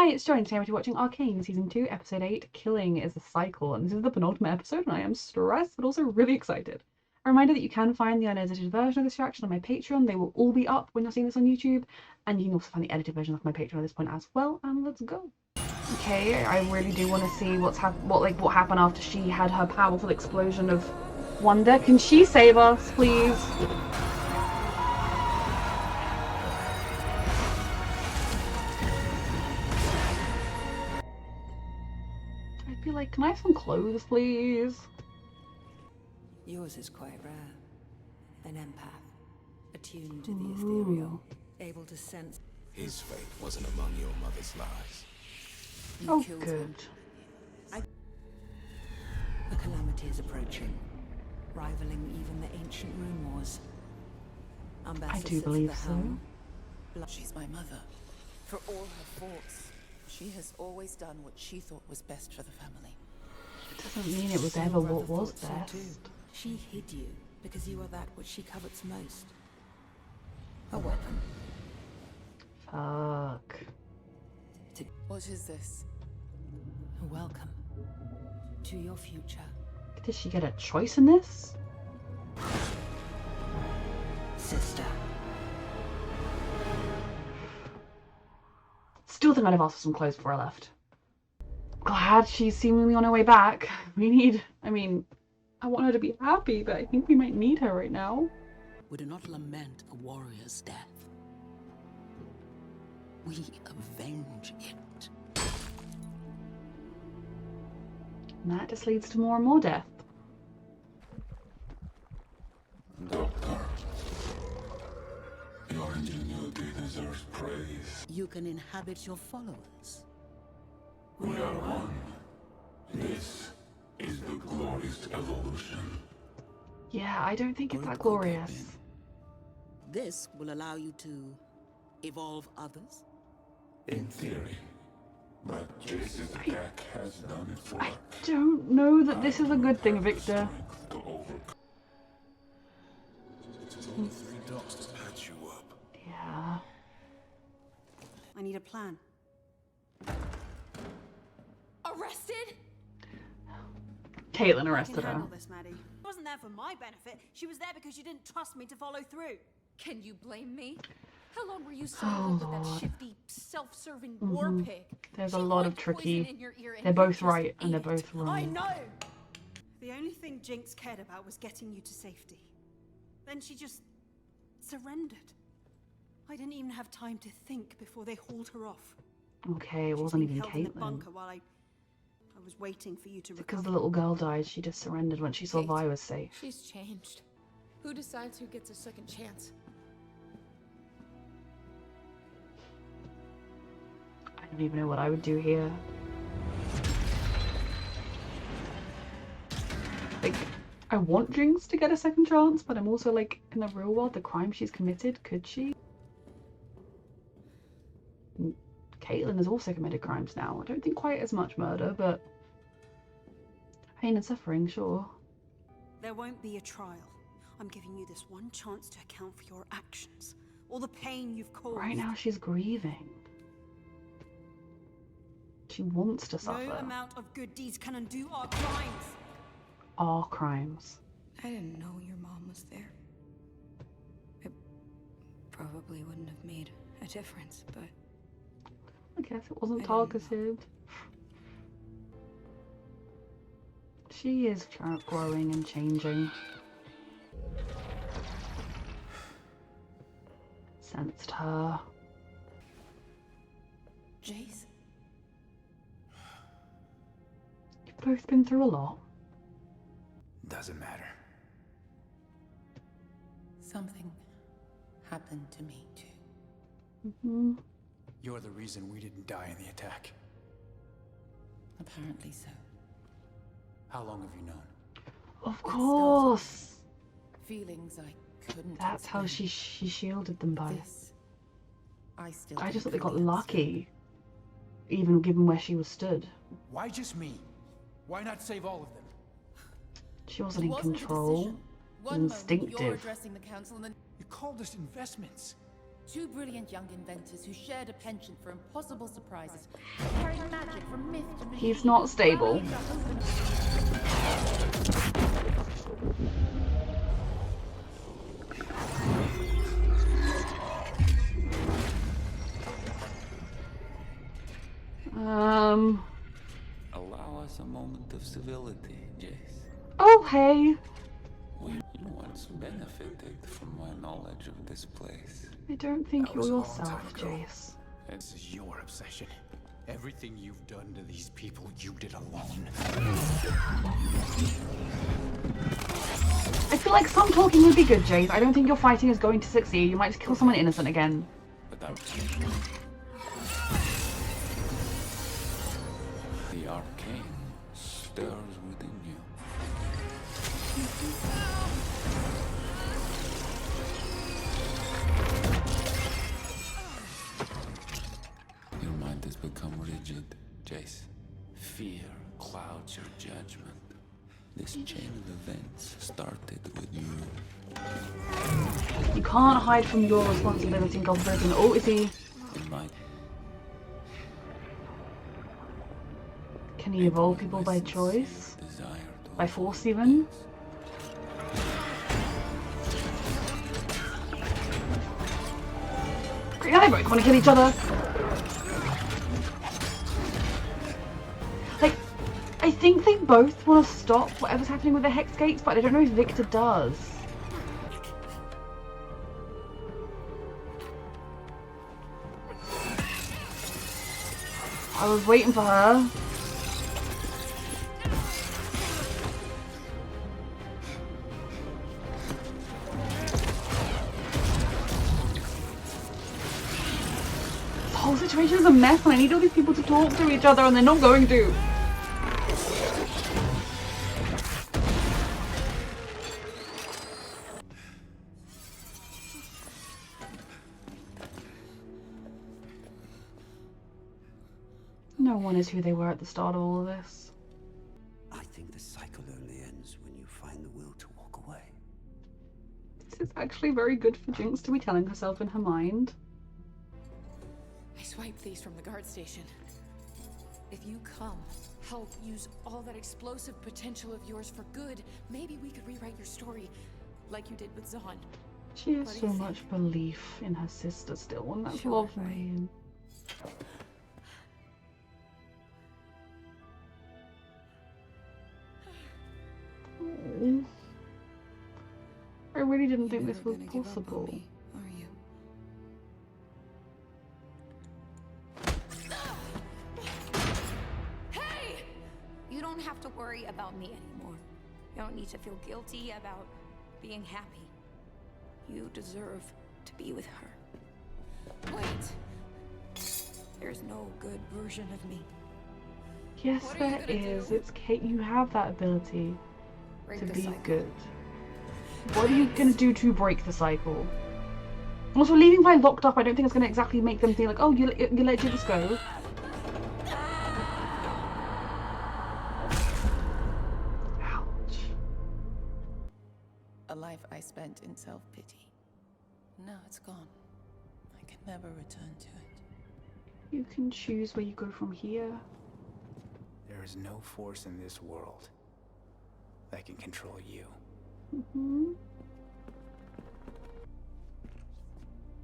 Hi, it's Joy, and today we're watching Arcane, Season 2, Episode 8, Killing is a Cycle, and this is the penultimate episode, and I am stressed, but also really excited. A reminder that you can find the unedited version of this reaction on my Patreon. They will all be up when you're seeing this on YouTube, and you can also find the edited version of my Patreon at this point as well, and let's go. Okay, I really do want to see what happened after she had her powerful explosion of wonder. Can she save us, please? I'd be like, can I have some clothes, please? Yours is quite rare. An empath, attuned to the ethereal, able to sense. His fate wasn't among your mother's lies. Oh, good. A calamity is approaching, rivaling even the ancient rune wars. I do believe so. She's my mother. For all her faults, she has always done what she thought was best for the family. It doesn't mean it was ever what was best. She hid you because you are that which she covets most. A weapon. Fuck. What is this? A welcome to your future. Did she get a choice in this? Sister. Still think I'd have asked for some clothes before I left. Glad she's seemingly on her way back. I want her to be happy, but I think we might need her right now. We do not lament a warrior's death. We avenge it. And that just leads to more and more death. Doctor, your ingenuity deserves praise. You can inhabit your followers. We are one. This is the glorious evolution. Yeah, I don't think it's that glorious. This will allow you to evolve others? In theory. But Jace's attack has done its work. I don't know that this is a good thing, Victor. Three dogs to patch you up. Yeah. I need a plan. Arrested? Caitlin arrested I can her. handle this, Maddie. She wasn't there for my benefit. She was there because you didn't trust me to follow through. Can you blame me? How long were you so in love with that shifty, self-serving war pig? There's a lot of tricky. They're both right and they're both wrong. I know! The only thing Jinx cared about was getting you to safety. Then she just surrendered. I didn't even have time to think before they hauled her off. Okay, it wasn't even held in the Caitlin. bunker while I was waiting for you to recover. Because the little girl died, she just surrendered when she saw Vi was safe. She's changed. Who decides who gets a second chance? I don't even know what I would do here. Like, I want Jinx to get a second chance, but I'm also like, in the real world, the crime she's committed, could she? Caitlin has also committed crimes now. I don't think quite as much murder, but pain and suffering, sure. There won't be a trial. I'm giving you this one chance to account for your actions. All the pain you've caused. Right now she's grieving. She wants to suffer. No amount of good deeds can undo our crimes. Our crimes. I didn't know your mom was there. It probably wouldn't have made a difference, but I guess it wasn't targeted. She is growing and changing. Sensed her. Jace? You've both been through a lot. Doesn't matter. Something happened to me too. Mm-hmm. You're the reason we didn't die in the attack. Apparently so. How long have you known? Of course. Feelings I couldn't. That's how she shielded them by. This, I just thought they got lucky, even given where she was stood. Why just me? Why not save all of them? She wasn't in control. It was instinctive. You're addressing the council and then You called us investments. Two brilliant young inventors who shared a penchant for impossible surprises, carried magic from myth to machine. He's not stable. Allow us a moment of civility, Jace. Oh, hey. You once benefited from my knowledge of this place. I don't think That you're was a long yourself, time ago. Jace. This is your obsession. Everything you've done to these people, you did alone. I feel like some talking would be good, Jace. I don't think your fighting is going to succeed. You might just kill someone innocent again. But the Arcane stirs within you. Your mind has become rigid, Jace. Fear clouds your judgment. This chain of events started with you. You can't hide from your responsibility in God's broken. Oh, is he? In my Can he evolve people by choice? desire to By force, even? Green Eye both want to kill each other. Like, I think they both want to stop whatever's happening with the Hex Gates, but I don't know if Victor does. I was waiting for her. The whole situation is a mess and I need all these people to talk to each other and they're not going to. No one is who they were at the start of all of this. I think the cycle only ends when you find the will to walk away. This is actually very good for Jinx to be telling herself in her mind. I swiped these from the guard station. If you come, help use all that explosive potential of yours for good, maybe we could rewrite your story like you did with Zahn. She has What do so you much belief in her sister still, and that's Sure, lovely. Oh. I really didn't think this was possible. Are you? Hey! You don't have to worry about me anymore. You don't need to feel guilty about being happy. You deserve to be with her. Wait! There's no good version of me. Yes, What are you there gonna is. do? It's Kate. You have that ability Break to the be cycle. good. What are you gonna do to break the cycle? Also, leaving Vi locked up, I don't think it's gonna exactly make them think like, oh, you let Jinx go. Ouch. A life I spent in self-pity. Now it's gone. I can never return to it. You can choose where you go from here. There is no force in this world that can control you. Mm-hmm.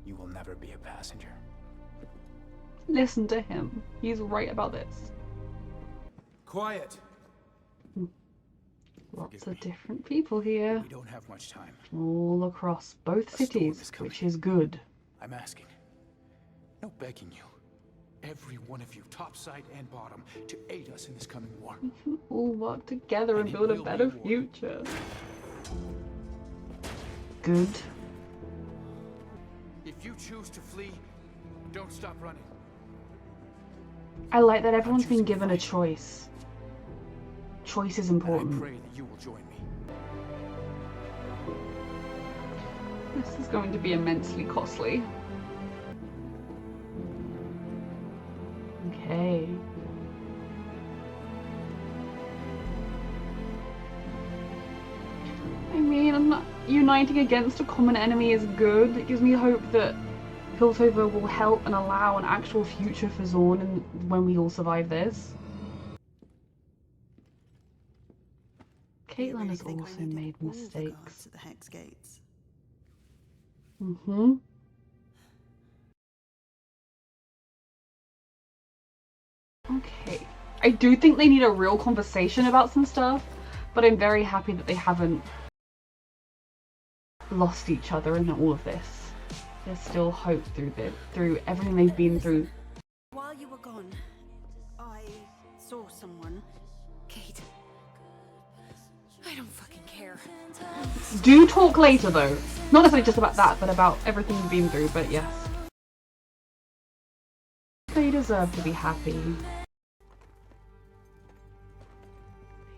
You will never be a passenger. Listen to him. He's right about this. Quiet! Lots of different people here. We don't have much time. All across both storm cities, is coming. which is good. I'm asking. No begging you. Every one of you, top side and bottom, to aid us in this coming war. We can all work together and And it build a will be better a war. future. Good. If you choose to flee, don't stop running. I like that everyone's been given a choice. Choice is And I important. pray that you will join me. This is going to be immensely costly. Okay. I mean, uniting against a common enemy is good. It gives me hope that Piltover will help and allow an actual future for Zorn and when we all survive this. Caitlin has also made mistakes. At the Hex Gates. Mm-hmm. Okay. I do think they need a real conversation about some stuff, but I'm very happy that they haven't lost each other in all of this. There's still hope through everything they've been through. While you were gone, I saw someone. Kate. I don't fucking care. Do talk later though. Not necessarily just about that, but about everything you've been through, but yes. They deserve to be happy.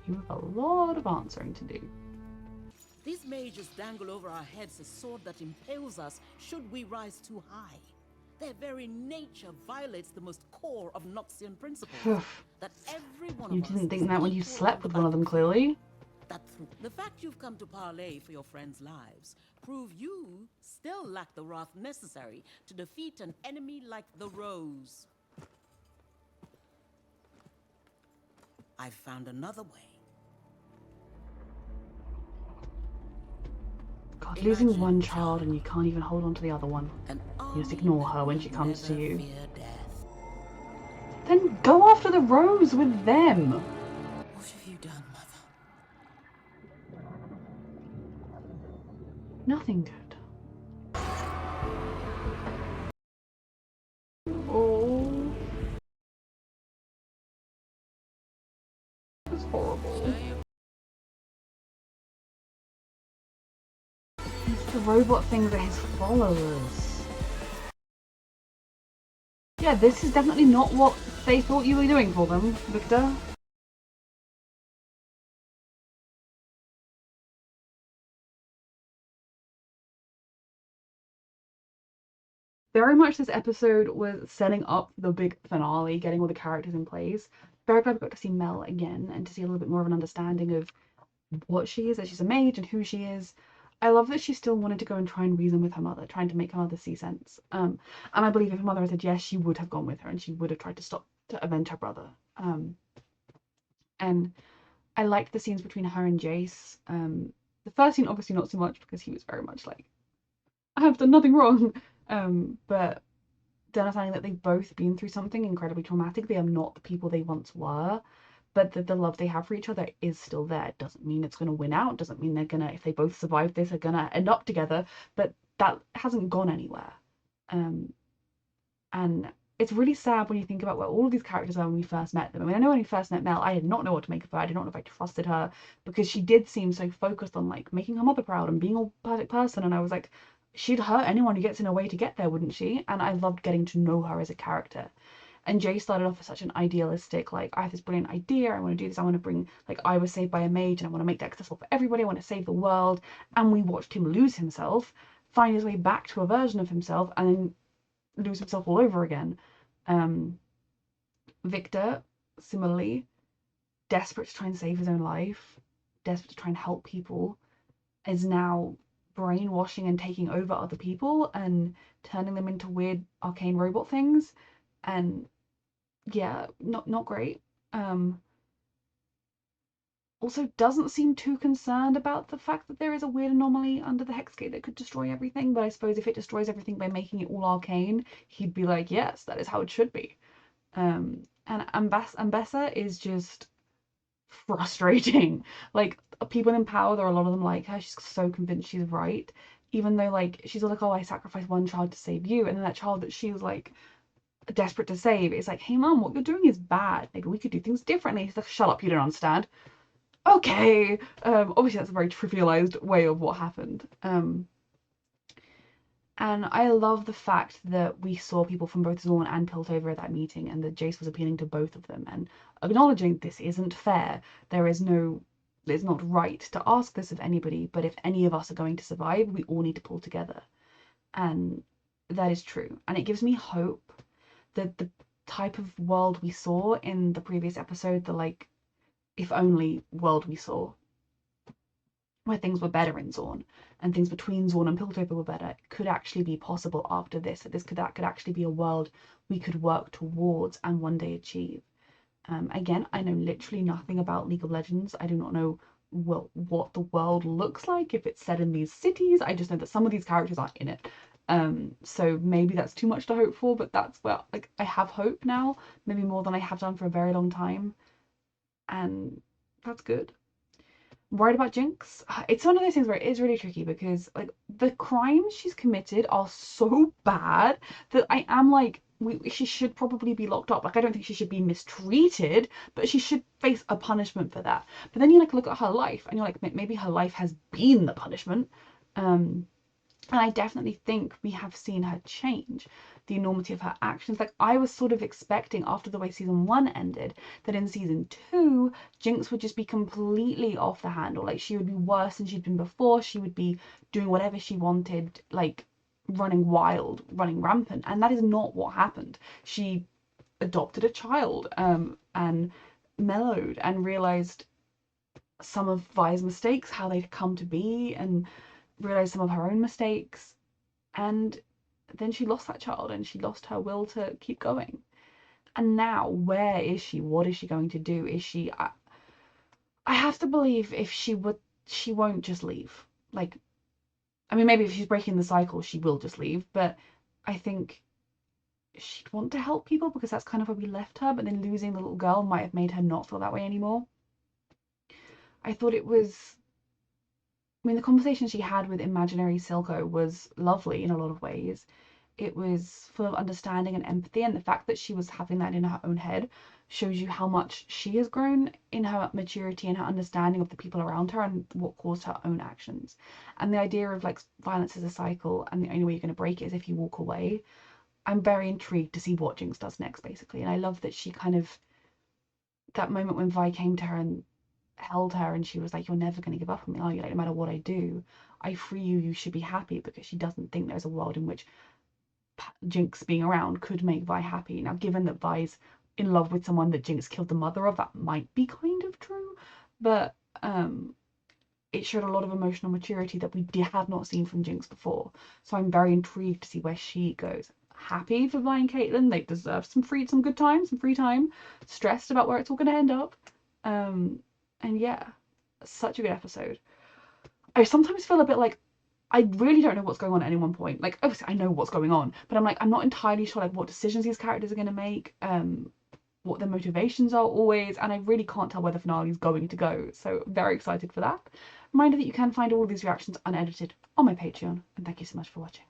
You have a lot of answering to do. These mages dangle over our heads a sword that impales us should we rise too high. Their very nature violates the most core of Noxian principles. that every one You of didn't us think is that when you equal slept on with the one of them, clearly. The fact you've come to parley for your friends' lives prove you still lack the wrath necessary to defeat an enemy like the Rose. I've found another way. God, losing one child and you can't even hold on to the other one. You just ignore her when she comes to you. Then go after the Rose with them. What have you done, Mother? Nothing good. Oh. It's horrible. The robot things are his followers. Yeah, this is definitely not what they thought you were doing for them, Victor. Very much this episode was setting up the big finale, getting all the characters in place. Very glad we got to see Mel again and to see a little bit more of an understanding of what she is, that she's a mage and who she is. I love that she still wanted to go and try and reason with her mother, trying to make her mother see sense. And I believe if her mother had said yes, she would have gone with her and she would have tried to avenge her brother. And I liked the scenes between her and Jace. The first scene, obviously not so much because he was very much like, I have done nothing wrong. But understanding that they've both been through something incredibly traumatic. They are not the people they once were. But the love they have for each other is still there. It doesn't mean it's going to win out. Doesn't mean they're going to, if they both survive this, are going to end up together. But that hasn't gone anywhere. And it's really sad when you think about where all of these characters are when we first met them. I mean, I know when we first met Mel, I did not know what to make of her. I did not know if I trusted her because she did seem so focused on like making her mother proud and being a perfect person. And I was like, she'd hurt anyone who gets in her way to get there, wouldn't she? And I loved getting to know her as a character. And Jay started off as such an idealistic, like, I have this brilliant idea, I want to do this, I want to bring, like, I was saved by a mage and I want to make that accessible for everybody, I want to save the world. And we watched him lose himself, find his way back to a version of himself, and then lose himself all over again. Victor, similarly, desperate to try and save his own life, desperate to try and help people, is now brainwashing and taking over other people and turning them into weird arcane robot things. And yeah, not great. Also doesn't seem too concerned about the fact that there is a weird anomaly under the Hexgate that could destroy everything, but I suppose if it destroys everything by making it all arcane, he'd be like, yes, that is how it should be. And Ambessa is just frustrating. Like, people in power, there are a lot of them like her, she's so convinced she's right, even though, like, she's like, oh, I sacrificed one child to save you, and then that child that she was, like, desperate to save is like, hey mom, what you're doing is bad, maybe we could do things differently. He's like, shut up, you don't understand. Okay. Obviously that's a very trivialized way of what happened. And I love the fact that we saw people from both Zorn and Piltover at that meeting, and that Jace was appealing to both of them and acknowledging this isn't fair. It's not right to ask this of anybody, but if any of us are going to survive, we all need to pull together. And that is true. And it gives me hope that the type of world we saw in the previous episode, the like, if only world we saw, where things were better in Zorn and things between Zorn and Piltover were better, could actually be possible after this. That could actually be a world we could work towards and one day achieve. Again, I know literally nothing about League of Legends. I do not know what the world looks like, if it's set in these cities. I just know that some of these characters are in it. So maybe that's too much to hope for, but that's where, like, I have hope now, maybe more than I have done for a very long time, and that's good. Worried about Jinx? It's one of those things where it is really tricky because, like, the crimes she's committed are so bad that I am like, she should probably be locked up. Like, I don't think she should be mistreated, but she should face a punishment for that. But then you, like, look at her life and you're like, maybe her life has been the punishment. And I definitely think we have seen her change, the enormity of her actions. Like, I was sort of expecting, after the way season 1 ended, that in season 2, Jinx would just be completely off the handle. Like, she would be worse than she'd been before. She would be doing whatever she wanted, like, running wild, running rampant. And that is not what happened. She adopted a child, and mellowed and realized some of Vi's mistakes, how they'd come to be, and realized some of her own mistakes, and then she lost that child and she lost her will to keep going. And now, where is she? What is she going to do? Is she, I have to believe if she won't just leave. Like, I mean, maybe if she's breaking the cycle, she will just leave, but I think she'd want to help people because that's kind of where we left her, but then losing the little girl might have made her not feel that way anymore. I thought it was, I mean, the conversation she had with imaginary Silco was lovely in a lot of ways. It was full of understanding and empathy, and the fact that she was having that in her own head shows you how much she has grown in her maturity and her understanding of the people around her and what caused her own actions. And the idea of, like, violence is a cycle and the only way you're going to break it is if you walk away. I'm very intrigued to see what Jinx does next, basically. And I love that she kind of, that moment when Vi came to her and held her and she was like, you're never going to give up on me, are you? Like, no matter what I do, I free you, you should be happy, because she doesn't think there's a world in which Jinx being around could make Vi happy. Now, given that Vi's in love with someone that Jinx killed the mother of, that might be kind of true, but it showed a lot of emotional maturity that we have not seen from Jinx before. So I'm very intrigued to see where she goes. Happy for Vi and Caitlyn. They deserve some good time, some free time. Stressed about where it's all going to end up. And yeah, such a good episode. I sometimes feel a bit like I really don't know what's going on at any one point. Like, obviously I know what's going on, but I'm like, I'm not entirely sure, like, what decisions these characters are going to make, what their motivations are always, and I really can't tell where the finale is going to go. So very excited for that. Reminder that you can find all of these reactions unedited on my Patreon, and thank you so much for watching.